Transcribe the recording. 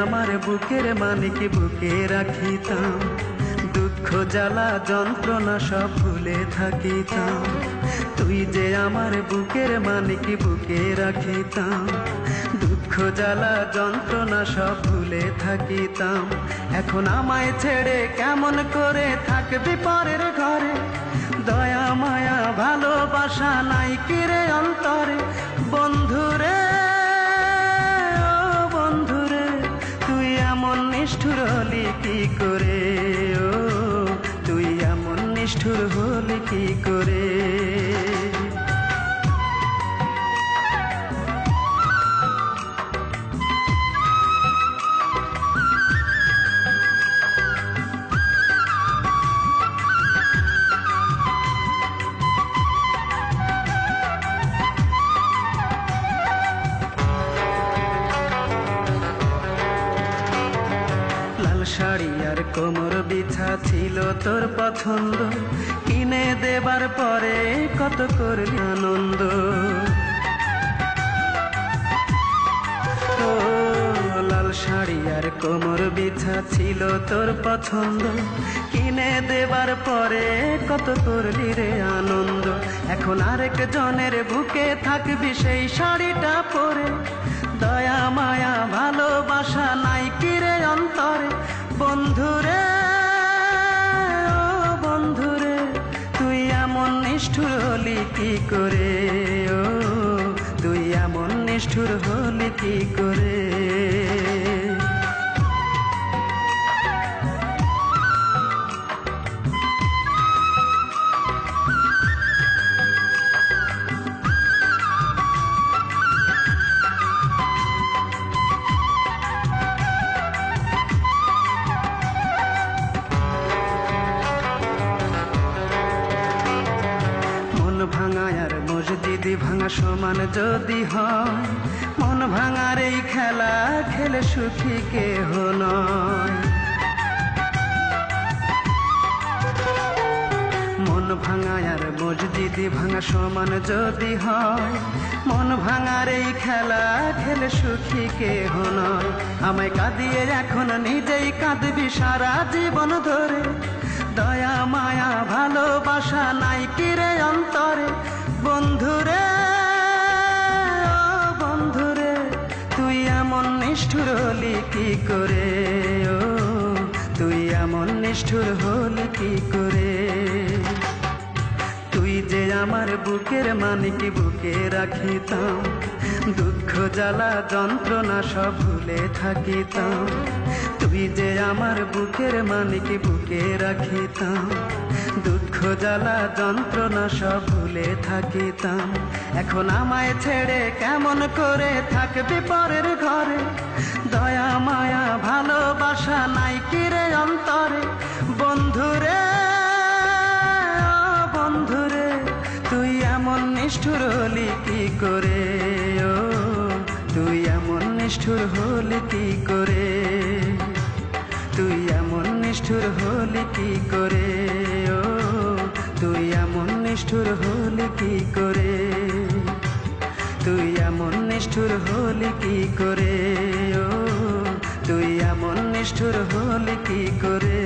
আমার বুকের মানিক বুকে রাখিতাম, দুঃখ জ্বালা যন্ত্রণা সব ভুলে থাকিতাম। তুই যে আমার বুকের মানিক বুকে রাখিতাম, দুঃখ জ্বালা যন্ত্রণা সব ভুলে থাকিতাম। এখন আমায় ছেড়ে কেমন করে থাকবি পরের ঘরে, দয়া মায়া ভালোবাসা নাই কিরে অন্তরে। বন্ধুরে নিষ্ঠুর হলি কি করে, ও তুই এমন নিষ্ঠুর হলি কি করে। শাড়ি আর কোমর বিছা ছিল তোর পছন্দ, কিনে দেবার পরে কত করলি আনন্দ। ও লাল শাড়ি আর কোমর বিছা ছিল তোর পছন্দ, কিনে দেবার পরে কত করলি রে আনন্দ। এখন আরেক জনের বুকে থাকবি সেই শাড়িটা পরে, দয়া মায়া ভালোবাসা নাই কিরে অন্তরে। বন্ধুরে ও বন্ধুরে তুই এমন নিষ্ঠুর হলি কি করে, ও তুই এমন নিষ্ঠুর হলি কি করে। ভাঙা আর মসজিদি ভাঙা সমান যদি হয়, মন ভাঙার এই খেলা খেলে সুখী কেহ নয়। মন ভাঙা আর মসজিদি ভাঙা সমান যদি হয়, মন ভাঙার এই খেলা খেলে সুখী কেহ নয়। আমায় কাঁদিয়ে এখন নিজেই কাঁদবি সারা জীবন ধরে, দয়া মায়া ভালোবাসা নাই কিরে অন্তরে। বন্ধুরে ও বন্ধুরে তুই এমন নিষ্ঠুর হলি কি করে, ও তুই এমন নিষ্ঠুর হলি কি করে। তুই যে আমার বুকের মানিক বুকে রাখিতাম, দুঃখ জ্বালা যন্ত্রণা সব ভুলে থাকিতাম। তুই যে আমার বুকের মানিক বুকে রাখিতাম, দুঃখ জ্বালা যন্ত্রণা সব ভুলে থাকিতাম। এখন আমায় ছেড়ে কেমন করে থাকবি পরের ঘরে, দয়া মায়া ভালোবাসা নাই কিরে অন্তরে। বন্ধুরে ও বন্ধুরে তুই এমন নিষ্ঠুর হলি কি করে, ও তুই এমন নিষ্ঠুর হলি কি করে। তুই এমন নিষ্ঠুর হলি কি করে, ও তুই এমন নিষ্ঠুর হলি কি করে। তুই এমন নিষ্ঠুর হলি কি করে, ও তুই এমন নিষ্ঠুর হলি কি করে।